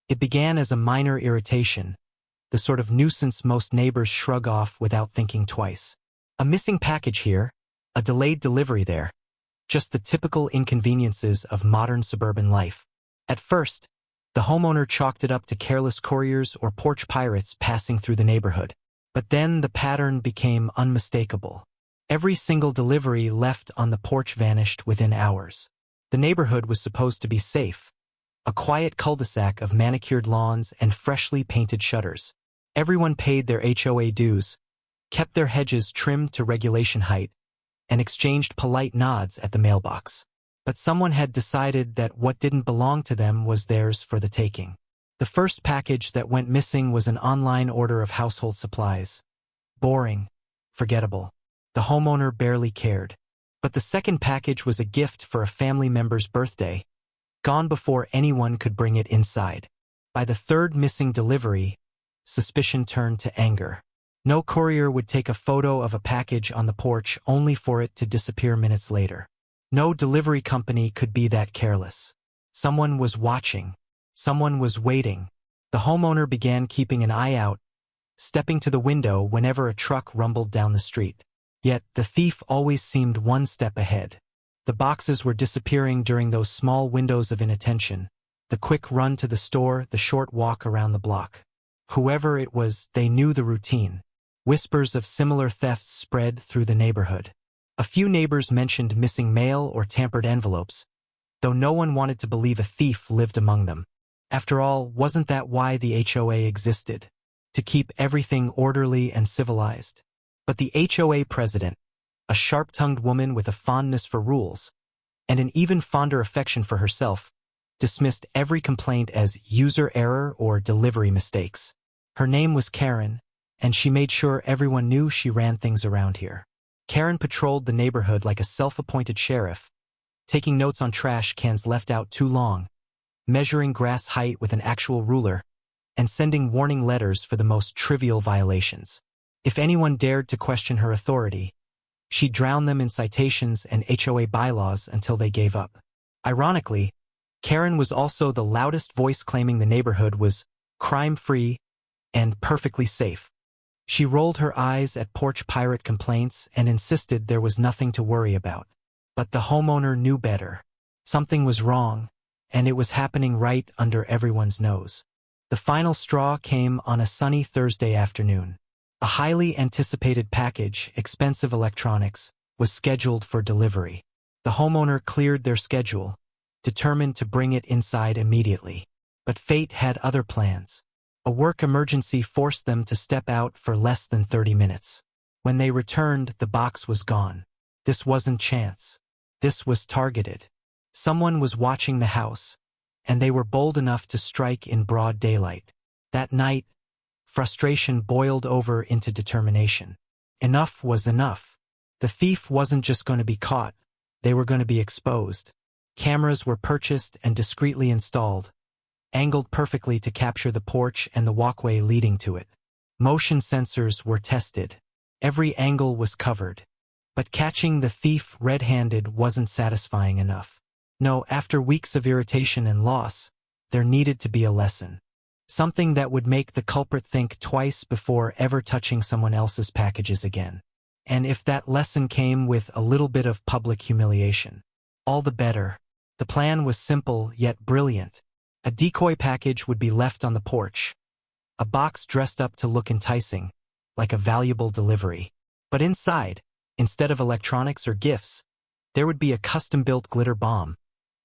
It began as a minor irritation, the sort of nuisance most neighbors shrug off without thinking twice. A missing package here, a delayed delivery there. Just the typical inconveniences of modern suburban life. At first, the homeowner chalked it up to careless couriers or porch pirates passing through the neighborhood. But then the pattern became unmistakable. Every single delivery left on the porch vanished within hours. The neighborhood was supposed to be safe, a quiet cul-de-sac of manicured lawns and freshly painted shutters. Everyone paid their HOA dues, kept their hedges trimmed to regulation height, and exchanged polite nods at the mailbox. But someone had decided that what didn't belong to them was theirs for the taking. The first package that went missing was an online order of household supplies. Boring, forgettable. The homeowner barely cared. But the second package was a gift for a family member's birthday, gone before anyone could bring it inside. By the third missing delivery, suspicion turned to anger. No courier would take a photo of a package on the porch only for it to disappear minutes later. No delivery company could be that careless. Someone was watching. Someone was waiting. The homeowner began keeping an eye out, stepping to the window whenever a truck rumbled down the street. Yet the thief always seemed one step ahead. The boxes were disappearing during those small windows of inattention, the quick run to the store, the short walk around the block. Whoever it was, they knew the routine. Whispers of similar thefts spread through the neighborhood. A few neighbors mentioned missing mail or tampered envelopes, though no one wanted to believe a thief lived among them. After all, wasn't that why the HOA existed? To keep everything orderly and civilized? But the HOA president, a sharp-tongued woman with a fondness for rules, and an even fonder affection for herself, dismissed every complaint as user error or delivery mistakes. Her name was Karen, and she made sure everyone knew she ran things around here. Karen patrolled the neighborhood like a self-appointed sheriff, taking notes on trash cans left out too long, measuring grass height with an actual ruler, and sending warning letters for the most trivial violations. If anyone dared to question her authority, she drowned them in citations and HOA bylaws until they gave up. Ironically, Karen was also the loudest voice claiming the neighborhood was crime-free and perfectly safe. She rolled her eyes at porch pirate complaints and insisted there was nothing to worry about. But the homeowner knew better. Something was wrong, and it was happening right under everyone's nose. The final straw came on a sunny Thursday afternoon. A highly anticipated package, expensive electronics, was scheduled for delivery. The homeowner cleared their schedule, determined to bring it inside immediately. But fate had other plans. A work emergency forced them to step out for less than 30 minutes. When they returned, the box was gone. This wasn't chance. This was targeted. Someone was watching the house, and they were bold enough to strike in broad daylight. That night, frustration boiled over into determination. Enough was enough. The thief wasn't just going to be caught, they were going to be exposed. Cameras were purchased and discreetly installed, angled perfectly to capture the porch and the walkway leading to it. Motion sensors were tested. Every angle was covered. But catching the thief red-handed wasn't satisfying enough. No, after weeks of irritation and loss, there needed to be a lesson. Something that would make the culprit think twice before ever touching someone else's packages again. And if that lesson came with a little bit of public humiliation, all the better. The plan was simple yet brilliant. A decoy package would be left on the porch, a box dressed up to look enticing, like a valuable delivery. But inside, instead of electronics or gifts, there would be a custom-built glitter bomb,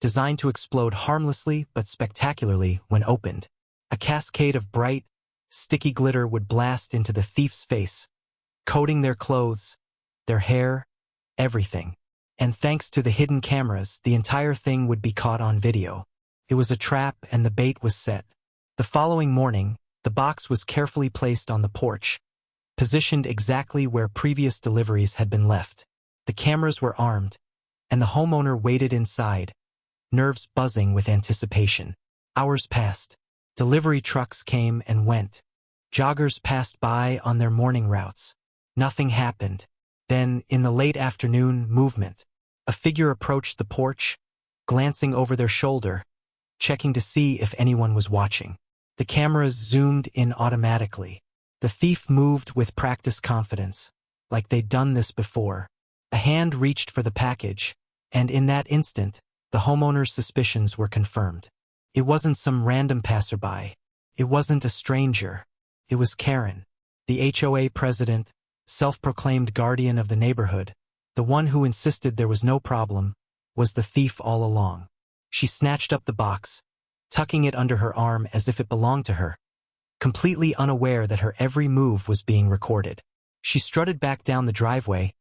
designed to explode harmlessly but spectacularly when opened. A cascade of bright, sticky glitter would blast into the thief's face, coating their clothes, their hair, everything. And thanks to the hidden cameras, the entire thing would be caught on video. It was a trap and the bait was set. The following morning, the box was carefully placed on the porch, positioned exactly where previous deliveries had been left. The cameras were armed, and the homeowner waited inside, nerves buzzing with anticipation. Hours passed. Delivery trucks came and went. Joggers passed by on their morning routes. Nothing happened. Then, in the late afternoon, movement. A figure approached the porch, glancing over their shoulder, checking to see if anyone was watching. The cameras zoomed in automatically. The thief moved with practiced confidence, like they'd done this before. A hand reached for the package, and in that instant, the homeowner's suspicions were confirmed. It wasn't some random passerby. It wasn't a stranger. It was Karen, the HOA president, self-proclaimed guardian of the neighborhood, the one who insisted there was no problem, was the thief all along. She snatched up the box, tucking it under her arm as if it belonged to her, completely unaware that her every move was being recorded. She strutted back down the driveway,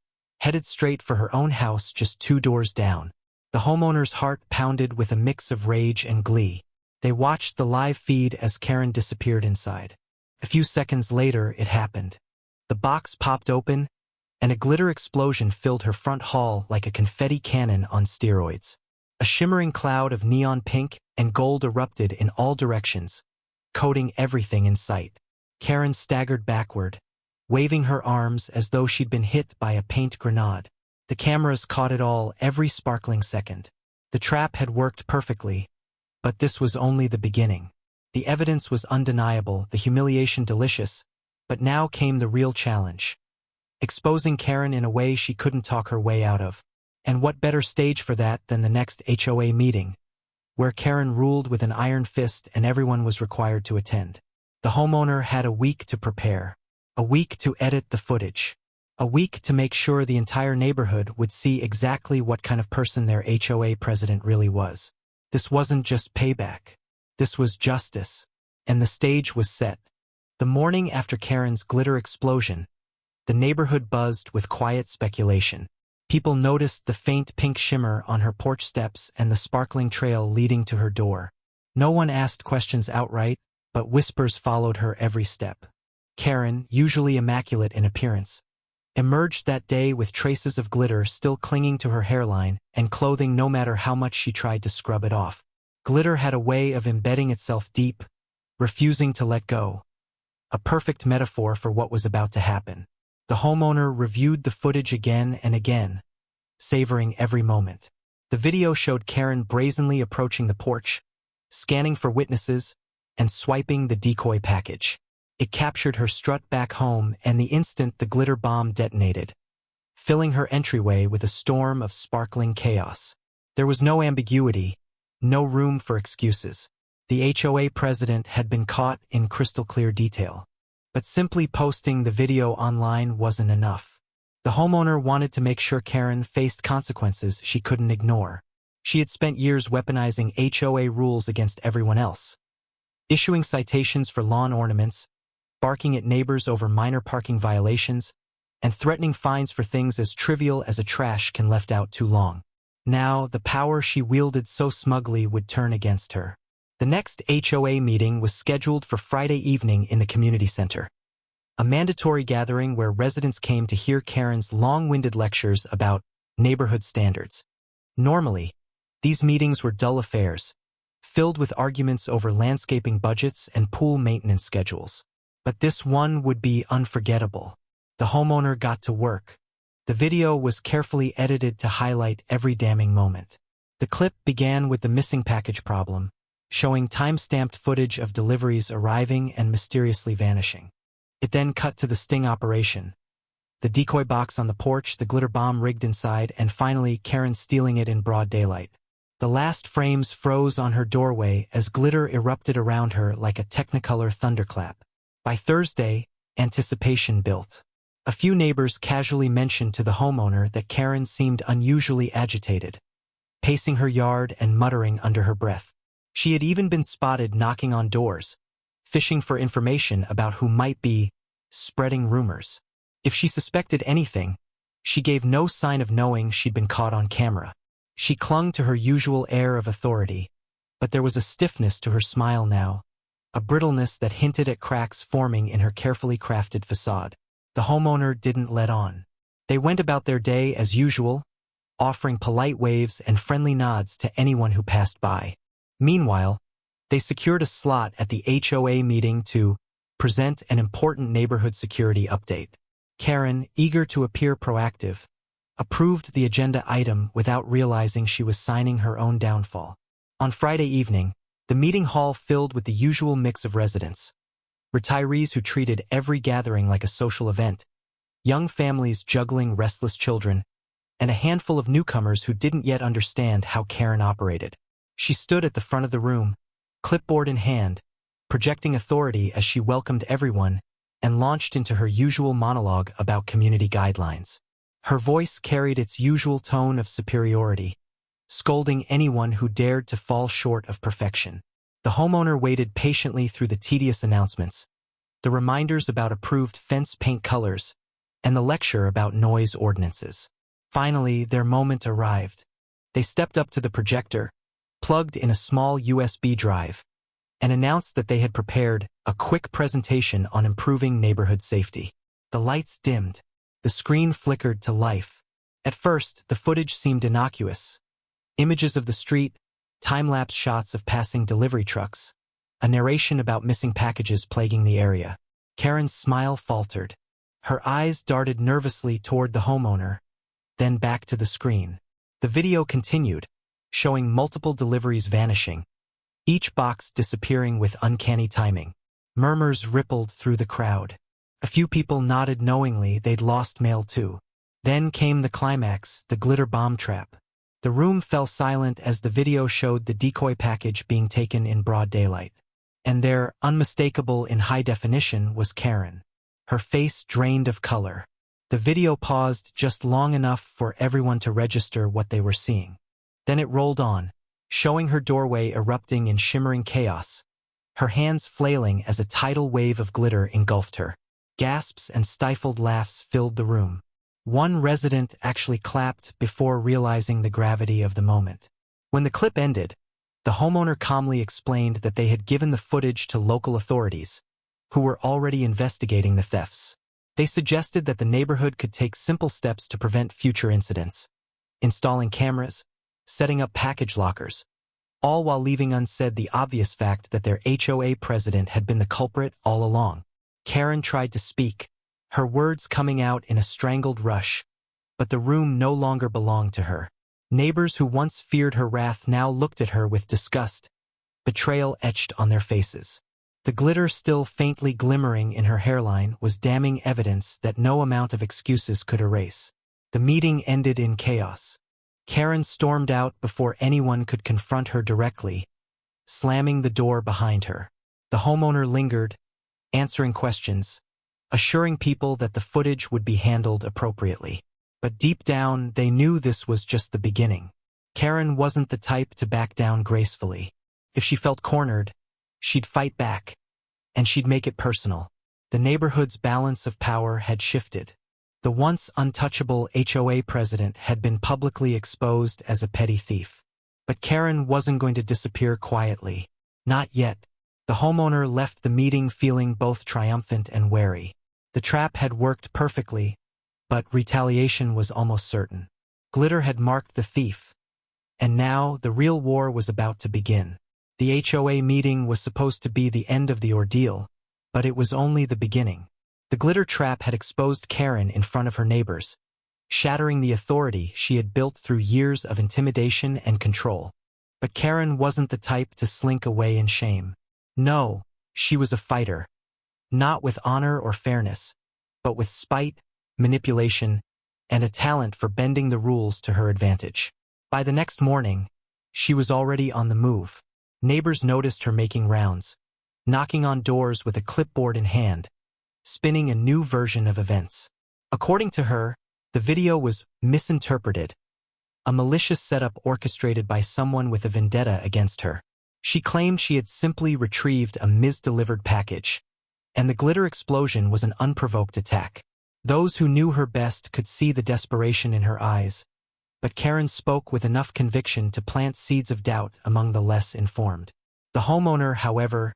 headed straight for her own house just 2 doors down. The homeowner's heart pounded with a mix of rage and glee. They watched the live feed as Karen disappeared inside. A few seconds later, it happened. The box popped open, and a glitter explosion filled her front hall like a confetti cannon on steroids. A shimmering cloud of neon pink and gold erupted in all directions, coating everything in sight. Karen staggered backward, waving her arms as though she'd been hit by a paint grenade. The cameras caught it all every sparkling second. The trap had worked perfectly, but this was only the beginning. The evidence was undeniable, the humiliation delicious, but now came the real challenge. Exposing Karen in a way she couldn't talk her way out of. And what better stage for that than the next HOA meeting, where Karen ruled with an iron fist and everyone was required to attend. The homeowner had a week to prepare, a week to edit the footage, a week to make sure the entire neighborhood would see exactly what kind of person their HOA president really was. This wasn't just payback. This was justice. And the stage was set. The morning after Karen's glitter explosion, the neighborhood buzzed with quiet speculation. People noticed the faint pink shimmer on her porch steps and the sparkling trail leading to her door. No one asked questions outright, but whispers followed her every step. Karen, usually immaculate in appearance, emerged that day with traces of glitter still clinging to her hairline and clothing no matter how much she tried to scrub it off. Glitter had a way of embedding itself deep, refusing to let go. A perfect metaphor for what was about to happen. The homeowner reviewed the footage again and again, savoring every moment. The video showed Karen brazenly approaching the porch, scanning for witnesses, and swiping the decoy package. It captured her strut back home, and the instant the glitter bomb detonated, filling her entryway with a storm of sparkling chaos. There was no ambiguity, no room for excuses. The HOA president had been caught in crystal clear detail. But simply posting the video online wasn't enough. The homeowner wanted to make sure Karen faced consequences she couldn't ignore. She had spent years weaponizing HOA rules against everyone else, issuing citations for lawn ornaments, barking at neighbors over minor parking violations, and threatening fines for things as trivial as a trash can left out too long. Now, the power she wielded so smugly would turn against her. The next HOA meeting was scheduled for Friday evening in the community center, a mandatory gathering where residents came to hear Karen's long-winded lectures about neighborhood standards. Normally, these meetings were dull affairs, filled with arguments over landscaping budgets and pool maintenance schedules. But this one would be unforgettable. The homeowner got to work. The video was carefully edited to highlight every damning moment. The clip began with the missing package problem, showing time-stamped footage of deliveries arriving and mysteriously vanishing. It then cut to the sting operation. The decoy box on the porch, the glitter bomb rigged inside, and finally Karen stealing it in broad daylight. The last frames froze on her doorway as glitter erupted around her like a Technicolor thunderclap. By Thursday, anticipation built. A few neighbors casually mentioned to the homeowner that Karen seemed unusually agitated, pacing her yard and muttering under her breath. She had even been spotted knocking on doors, fishing for information about who might be spreading rumors. If she suspected anything, she gave no sign of knowing she'd been caught on camera. She clung to her usual air of authority, but there was a stiffness to her smile now, a brittleness that hinted at cracks forming in her carefully crafted facade. The homeowner didn't let on. They went about their day as usual, offering polite waves and friendly nods to anyone who passed by. Meanwhile, they secured a slot at the HOA meeting to present an important neighborhood security update. Karen, eager to appear proactive, approved the agenda item without realizing she was signing her own downfall. On Friday evening, The meeting hall filled with the usual mix of residents. Retirees who treated every gathering like a social event, young families juggling restless children, and a handful of newcomers who didn't yet understand how Karen operated. She stood at the front of the room, clipboard in hand, projecting authority as she welcomed everyone and launched into her usual monologue about community guidelines. Her voice carried its usual tone of superiority, scolding anyone who dared to fall short of perfection. The homeowner waited patiently through the tedious announcements, the reminders about approved fence paint colors, and the lecture about noise ordinances. Finally, their moment arrived. They stepped up to the projector, plugged in a small USB drive, and announced that they had prepared a quick presentation on improving neighborhood safety. The lights dimmed. The screen flickered to life. At first, the footage seemed innocuous. Images of the street, time-lapse shots of passing delivery trucks, a narration about missing packages plaguing the area. Karen's smile faltered. Her eyes darted nervously toward the homeowner, then back to the screen. The video continued, showing multiple deliveries vanishing, each box disappearing with uncanny timing. Murmurs rippled through the crowd. A few people nodded knowingly they'd lost mail too. Then came the climax, the glitter bomb trap. The room fell silent as the video showed the decoy package being taken in broad daylight. And there, unmistakable in high definition, was Karen. Her face drained of color. The video paused just long enough for everyone to register what they were seeing. Then it rolled on, showing her doorway erupting in shimmering chaos, her hands flailing as a tidal wave of glitter engulfed her. Gasps and stifled laughs filled the room. One resident actually clapped before realizing the gravity of the moment. When the clip ended, the homeowner calmly explained that they had given the footage to local authorities, who were already investigating the thefts. They suggested that the neighborhood could take simple steps to prevent future incidents, installing cameras, setting up package lockers, all while leaving unsaid the obvious fact that their HOA president had been the culprit all along. Karen tried to speak, her words coming out in a strangled rush, but the room no longer belonged to her. Neighbors who once feared her wrath now looked at her with disgust, betrayal etched on their faces. The glitter still faintly glimmering in her hairline was damning evidence that no amount of excuses could erase. The meeting ended in chaos. Karen stormed out before anyone could confront her directly, slamming the door behind her. The homeowner lingered, answering questions, assuring people that the footage would be handled appropriately. But deep down, they knew this was just the beginning. Karen wasn't the type to back down gracefully. If she felt cornered, she'd fight back, and she'd make it personal. The neighborhood's balance of power had shifted. The once untouchable HOA president had been publicly exposed as a petty thief. But Karen wasn't going to disappear quietly. Not yet. The homeowner left the meeting feeling both triumphant and wary. The trap had worked perfectly, but retaliation was almost certain. Glitter had marked the thief, and now the real war was about to begin. The HOA meeting was supposed to be the end of the ordeal, but it was only the beginning. The glitter trap had exposed Karen in front of her neighbors, shattering the authority she had built through years of intimidation and control. But Karen wasn't the type to slink away in shame. No, she was a fighter, not with honor or fairness, but with spite, manipulation, and a talent for bending the rules to her advantage. By the next morning, she was already on the move. Neighbors noticed her making rounds, knocking on doors with a clipboard in hand, spinning a new version of events. According to her, the video was misinterpreted, a malicious setup orchestrated by someone with a vendetta against her. She claimed she had simply retrieved a misdelivered package, and the glitter explosion was an unprovoked attack. Those who knew her best could see the desperation in her eyes, but Karen spoke with enough conviction to plant seeds of doubt among the less informed. The homeowner, however,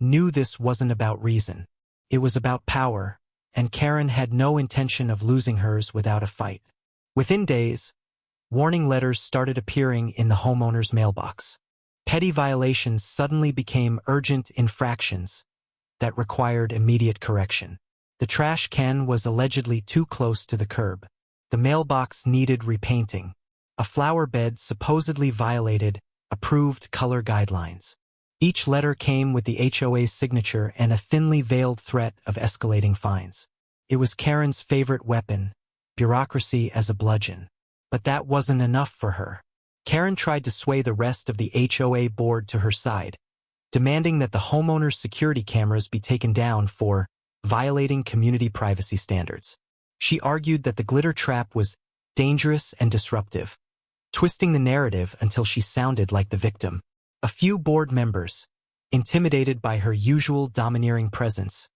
knew this wasn't about reason. It was about power, and Karen had no intention of losing hers without a fight. Within days, warning letters started appearing in the homeowner's mailbox. Petty violations suddenly became urgent infractions that required immediate correction. The trash can was allegedly too close to the curb. The mailbox needed repainting. A flower bed supposedly violated approved color guidelines. Each letter came with the HOA's signature and a thinly veiled threat of escalating fines. It was Karen's favorite weapon, bureaucracy as a bludgeon. But that wasn't enough for her. Karen tried to sway the rest of the HOA board to her side, demanding that the homeowner's security cameras be taken down for violating community privacy standards. She argued that the glitter trap was dangerous and disruptive, twisting the narrative until she sounded like the victim. A few board members, intimidated by her usual domineering presence,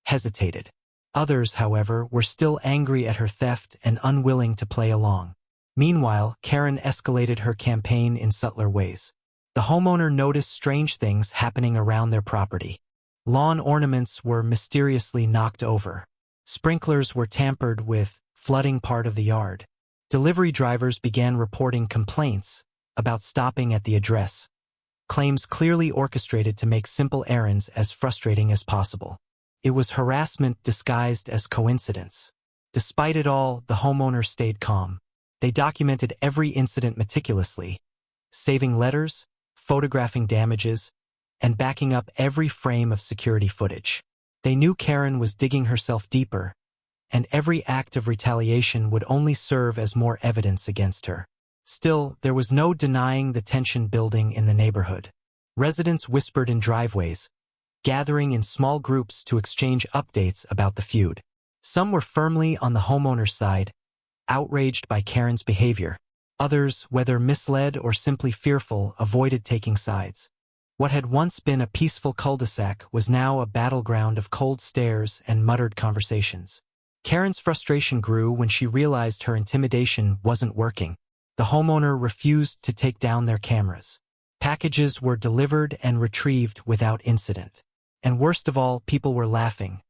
hesitated. Others, however, were still angry at her theft and unwilling to play along. Meanwhile, Karen escalated her campaign in subtler ways. The homeowner noticed strange things happening around their property. Lawn ornaments were mysteriously knocked over. Sprinklers were tampered with, flooding part of the yard. Delivery drivers began reporting complaints about stopping at the address, claims clearly orchestrated to make simple errands as frustrating as possible. It was harassment disguised as coincidence. Despite it all, the homeowner stayed calm. They documented every incident meticulously, saving letters, photographing damages, and backing up every frame of security footage. They knew Karen was digging herself deeper, and every act of retaliation would only serve as more evidence against her. Still, there was no denying the tension building in the neighborhood. Residents whispered in driveways, gathering in small groups to exchange updates about the feud. Some were firmly on the homeowner's side, outraged by Karen's behavior. Others, whether misled or simply fearful, avoided taking sides. What had once been a peaceful cul-de-sac was now a battleground of cold stares and muttered conversations. Karen's frustration grew when she realized her intimidation wasn't working. The homeowner refused to take down their cameras. Packages were delivered and retrieved without incident. And worst of all, people were laughing.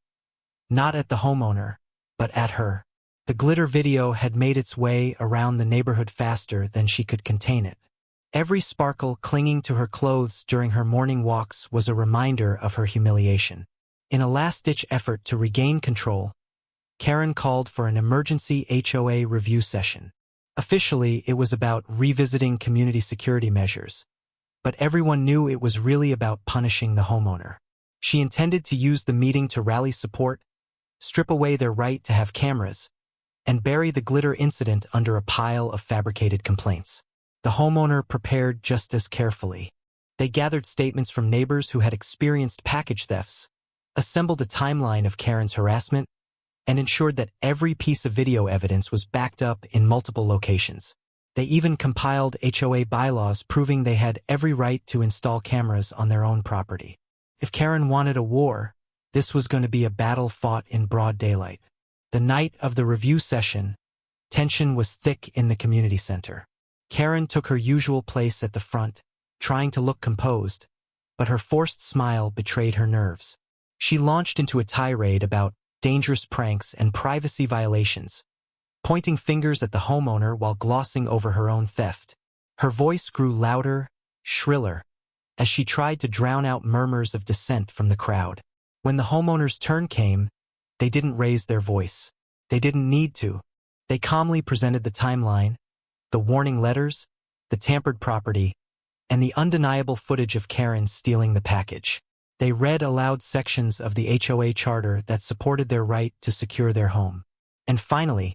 Not at the homeowner, but at her. The glitter video had made its way around the neighborhood faster than she could contain it. Every sparkle clinging to her clothes during her morning walks was a reminder of her humiliation. In a last-ditch effort to regain control, Karen called for an emergency HOA review session. Officially, it was about revisiting community security measures, but everyone knew it was really about punishing the homeowner. She intended to use the meeting to rally support, strip away their right to have cameras, and bury the glitter incident under a pile of fabricated complaints. The homeowner prepared just as carefully. They gathered statements from neighbors who had experienced package thefts, assembled a timeline of Karen's harassment, and ensured that every piece of video evidence was backed up in multiple locations. They even compiled HOA bylaws proving they had every right to install cameras on their own property. If Karen wanted a war, this was going to be a battle fought in broad daylight. The night of the review session, tension was thick in the community center. Karen took her usual place at the front, trying to look composed, but her forced smile betrayed her nerves. She launched into a tirade about dangerous pranks and privacy violations, pointing fingers at the homeowner while glossing over her own theft. Her voice grew louder, shriller, as she tried to drown out murmurs of dissent from the crowd. When the homeowner's turn came, they didn't raise their voice. They didn't need to. They calmly presented the timeline, the warning letters, the tampered property, and the undeniable footage of Karen stealing the package. They read aloud sections of the HOA charter that supported their right to secure their home. And finally,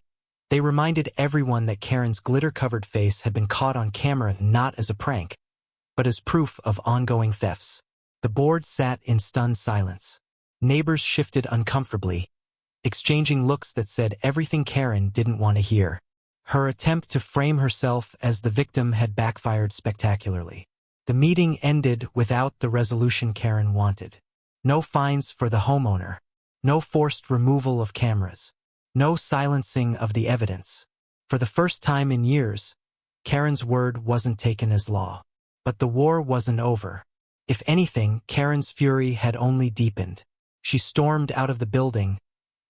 they reminded everyone that Karen's glitter-covered face had been caught on camera not as a prank, but as proof of ongoing thefts. The board sat in stunned silence. Neighbors shifted uncomfortably, exchanging looks that said everything Karen didn't want to hear. Her attempt to frame herself as the victim had backfired spectacularly. The meeting ended without the resolution Karen wanted. No fines for the homeowner, no forced removal of cameras, no silencing of the evidence. For the first time in years, Karen's word wasn't taken as law. But the war wasn't over. If anything, Karen's fury had only deepened. She stormed out of the building,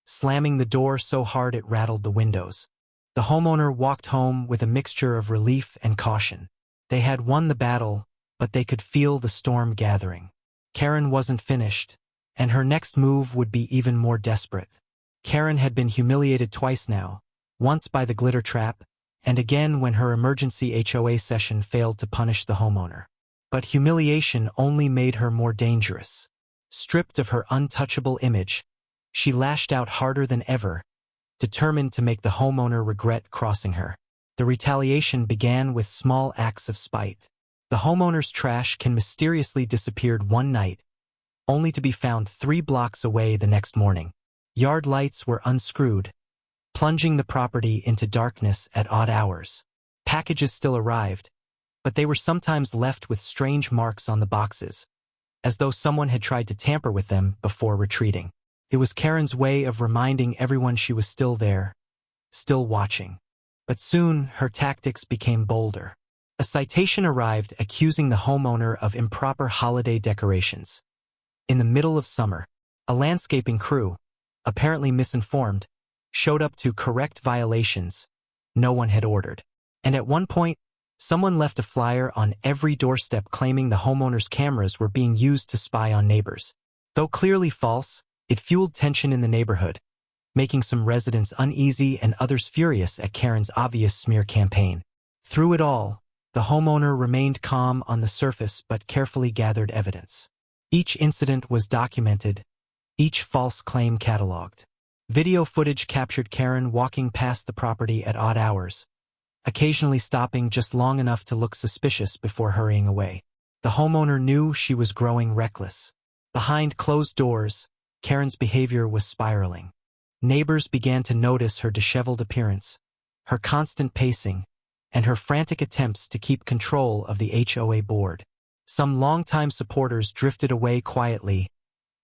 slamming the door so hard it rattled the windows. The homeowner walked home with a mixture of relief and caution. They had won the battle, but they could feel the storm gathering. Karen wasn't finished, and her next move would be even more desperate. Karen had been humiliated twice now, once by the glitter trap, and again when her emergency HOA session failed to punish the homeowner. But humiliation only made her more dangerous. Stripped of her untouchable image, she lashed out harder than ever, determined to make the homeowner regret crossing her. The retaliation began with small acts of spite. The homeowner's trash can mysteriously disappeared one night, only to be found 3 blocks away the next morning. Yard lights were unscrewed, plunging the property into darkness at odd hours. Packages still arrived, but they were sometimes left with strange marks on the boxes, as though someone had tried to tamper with them before retreating. It was Karen's way of reminding everyone she was still there, still watching. But soon, her tactics became bolder. A citation arrived accusing the homeowner of improper holiday decorations. In the middle of summer, a landscaping crew, apparently misinformed, showed up to correct violations no one had ordered. And at one point, someone left a flyer on every doorstep claiming the homeowner's cameras were being used to spy on neighbors. Though clearly false, it fueled tension in the neighborhood, making some residents uneasy and others furious at Karen's obvious smear campaign. Through it all, the homeowner remained calm on the surface but carefully gathered evidence. Each incident was documented, each false claim catalogued. Video footage captured Karen walking past the property at odd hours, occasionally stopping just long enough to look suspicious before hurrying away. The homeowner knew she was growing reckless. Behind closed doors, Karen's behavior was spiraling. Neighbors began to notice her disheveled appearance, her constant pacing, and her frantic attempts to keep control of the HOA board. Some longtime supporters drifted away quietly,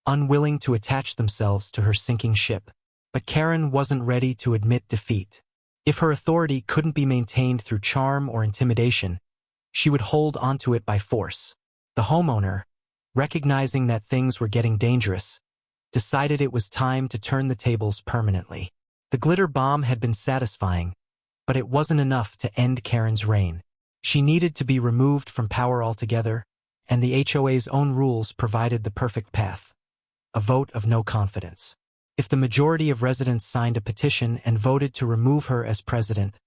unwilling to attach themselves to her sinking ship. But Karen wasn't ready to admit defeat. If her authority couldn't be maintained through charm or intimidation, she would hold onto it by force. The homeowner, recognizing that things were getting dangerous, decided it was time to turn the tables permanently. The glitter bomb had been satisfying, but it wasn't enough to end Karen's reign. She needed to be removed from power altogether, and the HOA's own rules provided the perfect path: a vote of no confidence. If the majority of residents signed a petition and voted to remove her as president,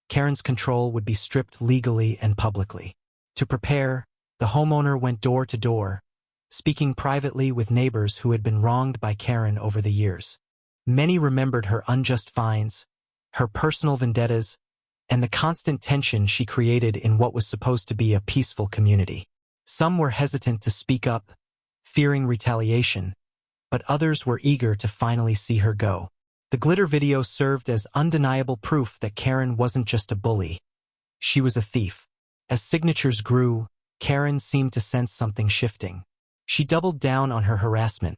Karen's control would be stripped legally and publicly. To prepare, the homeowner went door to door, speaking privately with neighbors who had been wronged by Karen over the years. Many remembered her unjust fines, her personal vendettas, and the constant tension she created in what was supposed to be a peaceful community. Some were hesitant to speak up, fearing retaliation, but others were eager to finally see her go. The glitter video served as undeniable proof that Karen wasn't just a bully. She was a thief. As signatures grew, Karen seemed to sense something shifting. She doubled down on her harassment,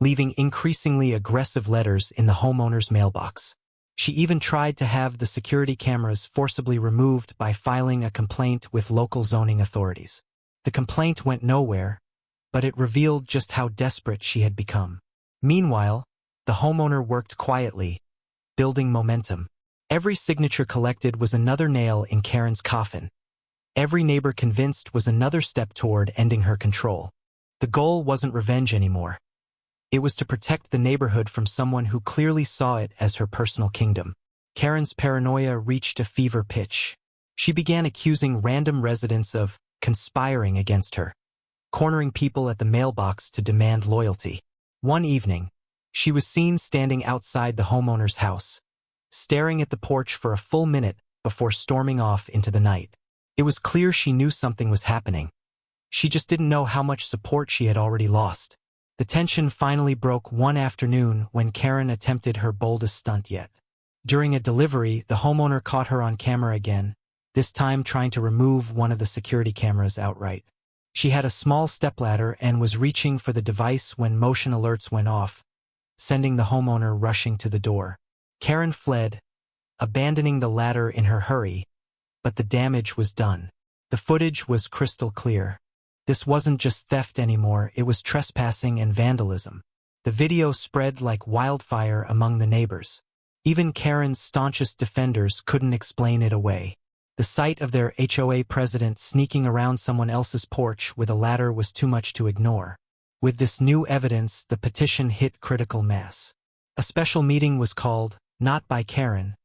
leaving increasingly aggressive letters in the homeowner's mailbox. She even tried to have the security cameras forcibly removed by filing a complaint with local zoning authorities. The complaint went nowhere, but it revealed just how desperate she had become. Meanwhile, the homeowner worked quietly, building momentum. Every signature collected was another nail in Karen's coffin. Every neighbor convinced was another step toward ending her control. The goal wasn't revenge anymore. It was to protect the neighborhood from someone who clearly saw it as her personal kingdom. Karen's paranoia reached a fever pitch. She began accusing random residents of conspiring against her, cornering people at the mailbox to demand loyalty. One evening, she was seen standing outside the homeowner's house, staring at the porch for a full minute before storming off into the night. It was clear she knew something was happening. She just didn't know how much support she had already lost. The tension finally broke one afternoon when Karen attempted her boldest stunt yet. During a delivery, the homeowner caught her on camera again, this time trying to remove one of the security cameras outright. She had a small stepladder and was reaching for the device when motion alerts went off, sending the homeowner rushing to the door. Karen fled, abandoning the ladder in her hurry, but the damage was done. The footage was crystal clear. This wasn't just theft anymore, it was trespassing and vandalism. The video spread like wildfire among the neighbors. Even Karen's staunchest defenders couldn't explain it away. The sight of their HOA president sneaking around someone else's porch with a ladder was too much to ignore. With this new evidence, the petition hit critical mass. A special meeting was called, not by Karen,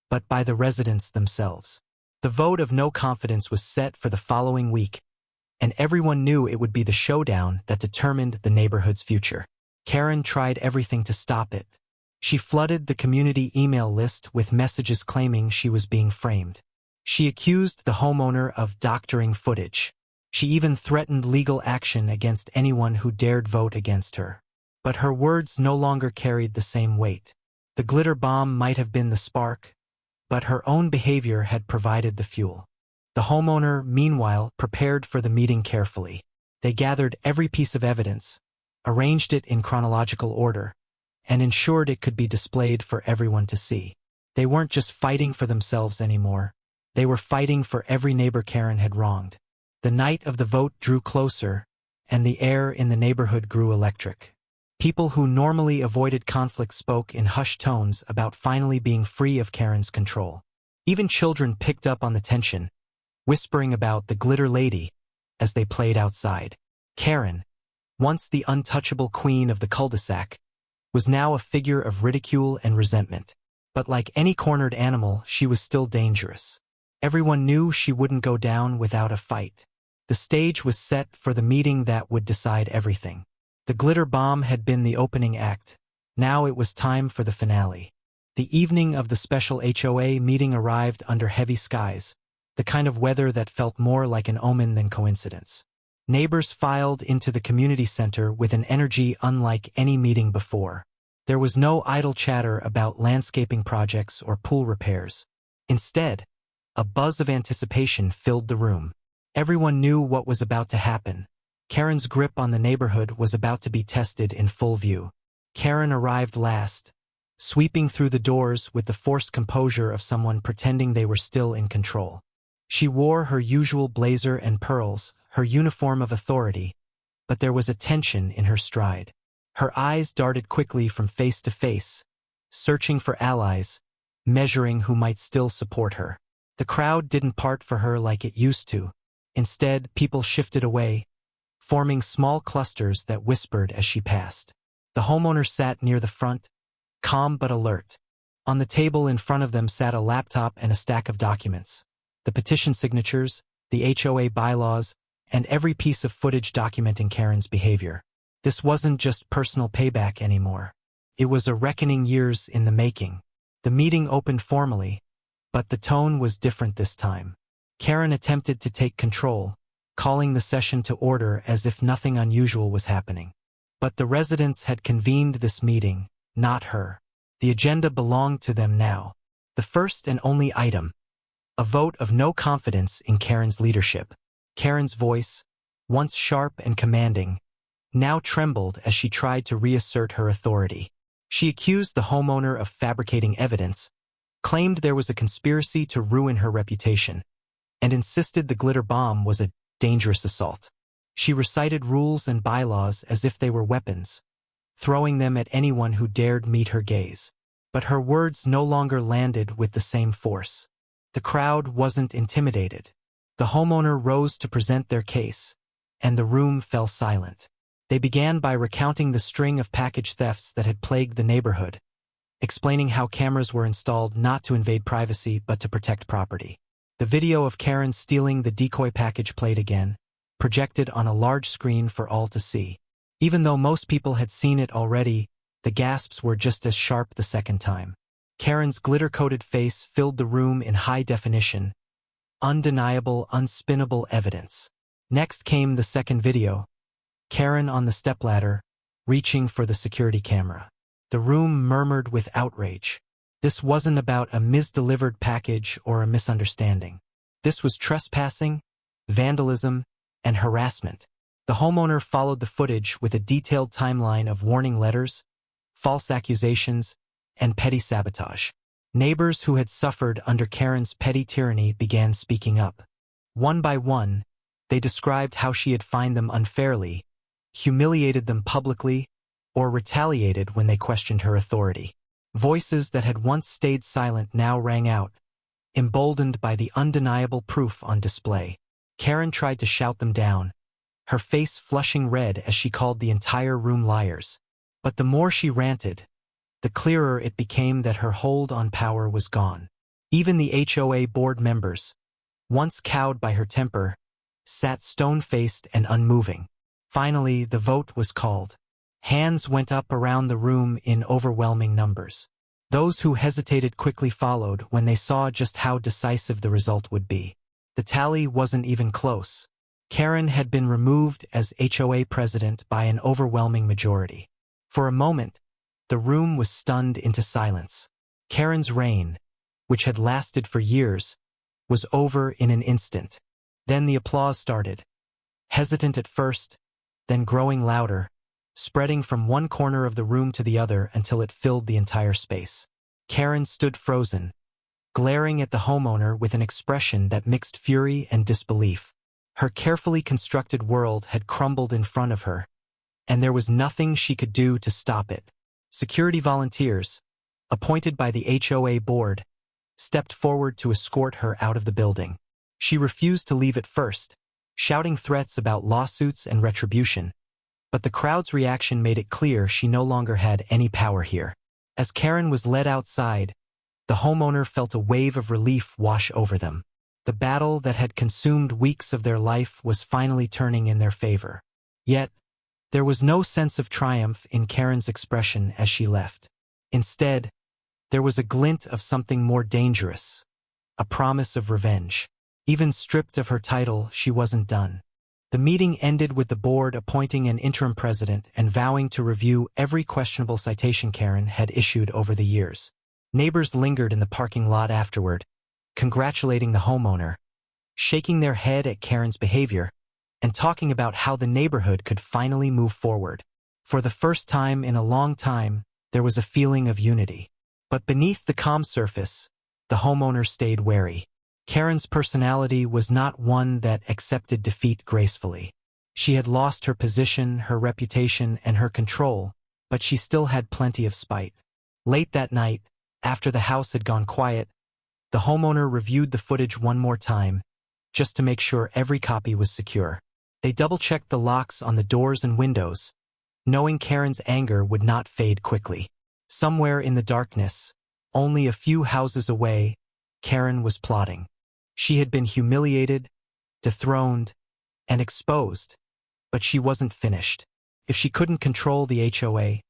but by the residents themselves. The vote of no confidence was set for the following week, and everyone knew it would be the showdown that determined the neighborhood's future. Karen tried everything to stop it. She flooded the community email list with messages claiming she was being framed. She accused the homeowner of doctoring footage. She even threatened legal action against anyone who dared vote against her. But her words no longer carried the same weight. The glitter bomb might have been the spark, but her own behavior had provided the fuel. The homeowner, meanwhile, prepared for the meeting carefully. They gathered every piece of evidence, arranged it in chronological order, and ensured it could be displayed for everyone to see. They weren't just fighting for themselves anymore. They were fighting for every neighbor Karen had wronged. The night of the vote drew closer, and the air in the neighborhood grew electric. People who normally avoided conflict spoke in hushed tones about finally being free of Karen's control. Even children picked up on the tension, whispering about the glitter lady as they played outside. Karen, once the untouchable queen of the cul-de-sac, was now a figure of ridicule and resentment. But like any cornered animal, she was still dangerous. Everyone knew she wouldn't go down without a fight. The stage was set for the meeting that would decide everything. The glitter bomb had been the opening act. Now it was time for the finale. The evening of the special HOA meeting arrived under heavy skies, the kind of weather that felt more like an omen than coincidence. Neighbors filed into the community center with an energy unlike any meeting before. There was no idle chatter about landscaping projects or pool repairs. Instead, a buzz of anticipation filled the room. Everyone knew what was about to happen. Karen's grip on the neighborhood was about to be tested in full view. Karen arrived last, sweeping through the doors with the forced composure of someone pretending they were still in control. She wore her usual blazer and pearls, her uniform of authority, but there was a tension in her stride. Her eyes darted quickly from face to face, searching for allies, measuring who might still support her. The crowd didn't part for her like it used to. Instead, people shifted away, forming small clusters that whispered as she passed. The homeowner sat near the front, calm but alert. On the table in front of them sat a laptop and a stack of documents. The petition signatures, the HOA bylaws, and every piece of footage documenting Karen's behavior. This wasn't just personal payback anymore. It was a reckoning years in the making. The meeting opened formally, but the tone was different this time. Karen attempted to take control, calling the session to order as if nothing unusual was happening. But the residents had convened this meeting, not her. The agenda belonged to them now. The first and only item: a vote of no confidence in Karen's leadership. Karen's voice, once sharp and commanding, now trembled as she tried to reassert her authority. She accused the homeowner of fabricating evidence, claimed there was a conspiracy to ruin her reputation, and insisted the glitter bomb was a dangerous assault. She recited rules and bylaws as if they were weapons, throwing them at anyone who dared meet her gaze. But her words no longer landed with the same force. The crowd wasn't intimidated. The homeowner rose to present their case, and the room fell silent. They began by recounting the string of package thefts that had plagued the neighborhood, explaining how cameras were installed not to invade privacy but to protect property. The video of Karen stealing the decoy package played again, projected on a large screen for all to see. Even though most people had seen it already, the gasps were just as sharp the second time. Karen's glitter-coated face filled the room in high definition, undeniable, unspinnable evidence. Next came the second video, Karen on the stepladder, reaching for the security camera. The room murmured with outrage. This wasn't about a misdelivered package or a misunderstanding. This was trespassing, vandalism, and harassment. The homeowner followed the footage with a detailed timeline of warning letters, false accusations, and petty sabotage. Neighbors who had suffered under Karen's petty tyranny began speaking up. One by one, they described how she had fined them unfairly, humiliated them publicly, or retaliated when they questioned her authority. Voices that had once stayed silent now rang out, emboldened by the undeniable proof on display. Karen tried to shout them down, her face flushing red as she called the entire room liars. But the more she ranted, the clearer it became that her hold on power was gone. Even the HOA board members, once cowed by her temper, sat stone-faced and unmoving. Finally, the vote was called. Hands went up around the room in overwhelming numbers. Those who hesitated quickly followed when they saw just how decisive the result would be. The tally wasn't even close. Karen had been removed as HOA president by an overwhelming majority. For a moment, the room was stunned into silence. Karen's reign, which had lasted for years, was over in an instant. Then the applause started. Hesitant at first, then growing louder, spreading from one corner of the room to the other until it filled the entire space. Karen stood frozen, glaring at the homeowner with an expression that mixed fury and disbelief. Her carefully constructed world had crumbled in front of her, and there was nothing she could do to stop it. Security volunteers, appointed by the HOA board, stepped forward to escort her out of the building. She refused to leave at first, shouting threats about lawsuits and retribution, but the crowd's reaction made it clear she no longer had any power here. As Karen was led outside, the homeowner felt a wave of relief wash over them. The battle that had consumed weeks of their life was finally turning in their favor. Yet, there was no sense of triumph in Karen's expression as she left. Instead, there was a glint of something more dangerous, a promise of revenge. Even stripped of her title, she wasn't done. The meeting ended with the board appointing an interim president and vowing to review every questionable citation Karen had issued over the years. Neighbors lingered in the parking lot afterward, congratulating the homeowner, shaking their head at Karen's behavior, and talking about how the neighborhood could finally move forward. For the first time in a long time, there was a feeling of unity. But beneath the calm surface, the homeowner stayed wary. Karen's personality was not one that accepted defeat gracefully. She had lost her position, her reputation, and her control, but she still had plenty of spite. Late that night, after the house had gone quiet, the homeowner reviewed the footage one more time, just to make sure every copy was secure. They double-checked the locks on the doors and windows, knowing Karen's anger would not fade quickly. Somewhere in the darkness, only a few houses away, Karen was plotting. She had been humiliated, dethroned, and exposed, but she wasn't finished. If she couldn't control the HOA,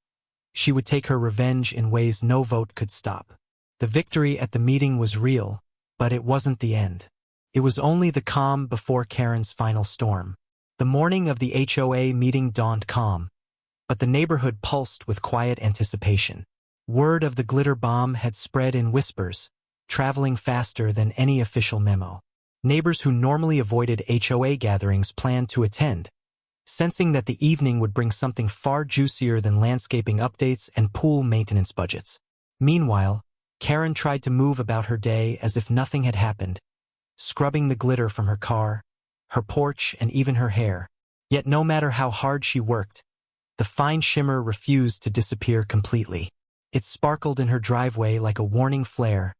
she would take her revenge in ways no vote could stop. The victory at the meeting was real, but it wasn't the end. It was only the calm before Karen's final storm. The morning of the HOA meeting dawned calm, but the neighborhood pulsed with quiet anticipation. Word of the glitter bomb had spread in whispers, traveling faster than any official memo. Neighbors who normally avoided HOA gatherings planned to attend, sensing that the evening would bring something far juicier than landscaping updates and pool maintenance budgets. Meanwhile, Karen tried to move about her day as if nothing had happened, scrubbing the glitter from her car, her porch, and even her hair. Yet no matter how hard she worked, the fine shimmer refused to disappear completely. It sparkled in her driveway like a warning flare,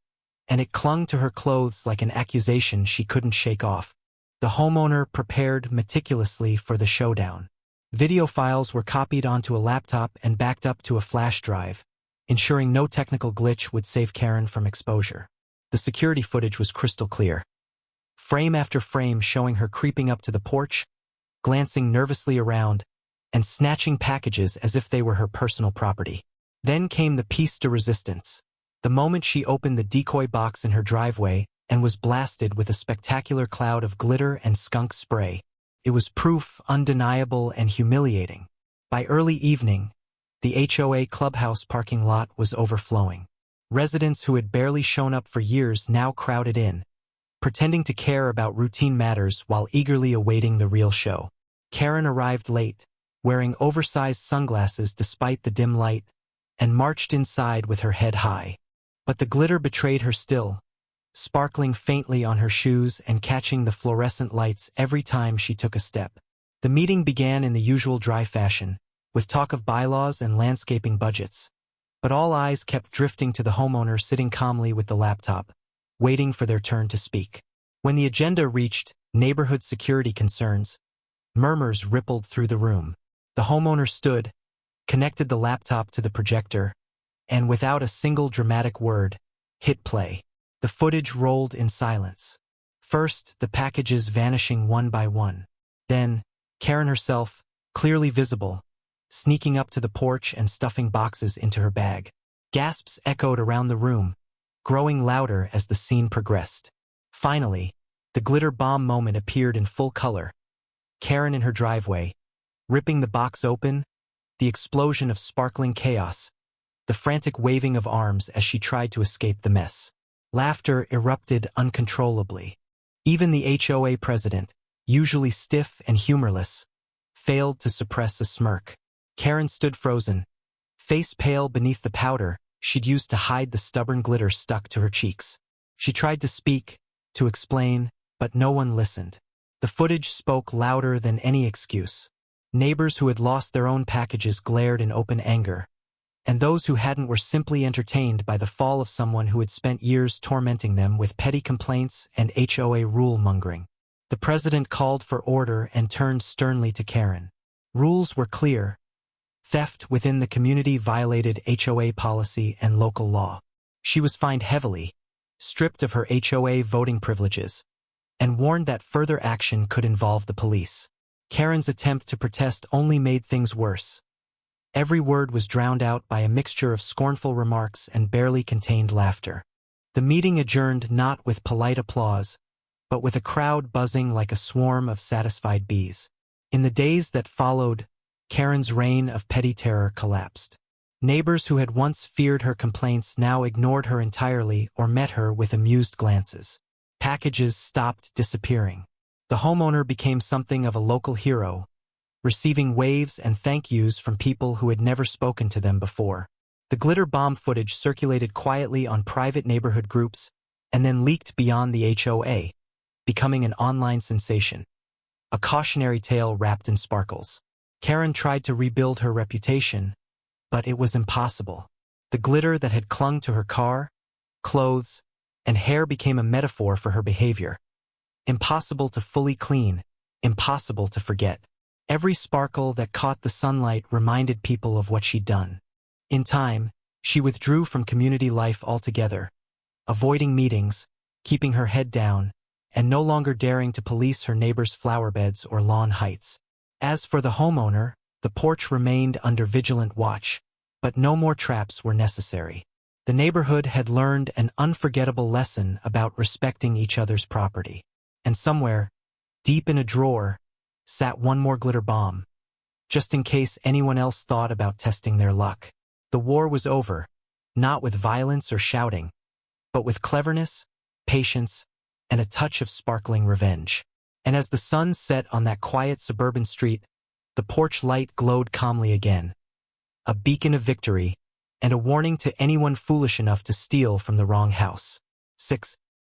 and it clung to her clothes like an accusation she couldn't shake off. The homeowner prepared meticulously for the showdown. Video files were copied onto a laptop and backed up to a flash drive, ensuring no technical glitch would save Karen from exposure. The security footage was crystal clear, frame after frame showing her creeping up to the porch, glancing nervously around, and snatching packages as if they were her personal property. Then came the piece de resistance, the moment she opened the decoy box in her driveway and was blasted with a spectacular cloud of glitter and skunk spray. It was proof undeniable and humiliating. By early evening, the HOA clubhouse parking lot was overflowing. Residents who had barely shown up for years now crowded in, pretending to care about routine matters while eagerly awaiting the real show. Karen arrived late, wearing oversized sunglasses despite the dim light, and marched inside with her head high. But the glitter betrayed her still, sparkling faintly on her shoes and catching the fluorescent lights every time she took a step. The meeting began in the usual dry fashion, with talk of bylaws and landscaping budgets. But all eyes kept drifting to the homeowner sitting calmly with the laptop, waiting for their turn to speak. When the agenda reached neighborhood security concerns, murmurs rippled through the room. The homeowner stood, connected the laptop to the projector, and without a single dramatic word, hit play. The footage rolled in silence. First, the packages vanishing one by one. Then, Karen herself, clearly visible, sneaking up to the porch and stuffing boxes into her bag. Gasps echoed around the room, growing louder as the scene progressed. Finally, the glitter bomb moment appeared in full color. Karen in her driveway, ripping the box open, the explosion of sparkling chaos, the frantic waving of arms as she tried to escape the mess. Laughter erupted uncontrollably. Even the HOA president, usually stiff and humorless, failed to suppress a smirk. Karen stood frozen, face pale beneath the powder she'd used to hide the stubborn glitter stuck to her cheeks. She tried to speak, to explain, but no one listened. The footage spoke louder than any excuse. Neighbors who had lost their own packages glared in open anger, and those who hadn't were simply entertained by the fall of someone who had spent years tormenting them with petty complaints and HOA rule-mongering. The president called for order and turned sternly to Karen. Rules were clear. Theft within the community violated HOA policy and local law. She was fined heavily, stripped of her HOA voting privileges, and warned that further action could involve the police. Karen's attempt to protest only made things worse. Every word was drowned out by a mixture of scornful remarks and barely contained laughter. The meeting adjourned not with polite applause, but with a crowd buzzing like a swarm of satisfied bees. In the days that followed, Karen's reign of petty terror collapsed. Neighbors who had once feared her complaints now ignored her entirely or met her with amused glances. Packages stopped disappearing. The homeowner became something of a local hero, receiving waves and thank yous from people who had never spoken to them before. The glitter bomb footage circulated quietly on private neighborhood groups and then leaked beyond the HOA, becoming an online sensation. A cautionary tale wrapped in sparkles. Karen tried to rebuild her reputation, but it was impossible. The glitter that had clung to her car, clothes, and hair became a metaphor for her behavior. Impossible to fully clean, impossible to forget. Every sparkle that caught the sunlight reminded people of what she'd done. In time, she withdrew from community life altogether, avoiding meetings, keeping her head down, and no longer daring to police her neighbors' flower beds or lawn heights. As for the homeowner, the porch remained under vigilant watch, but no more traps were necessary. The neighborhood had learned an unforgettable lesson about respecting each other's property. And somewhere, deep in a drawer, sat one more glitter bomb, just in case anyone else thought about testing their luck. The war was over, not with violence or shouting, but with cleverness, patience, and a touch of sparkling revenge. And as the sun set on that quiet suburban street, the porch light glowed calmly again, a beacon of victory, and a warning to anyone foolish enough to steal from the wrong house. 6.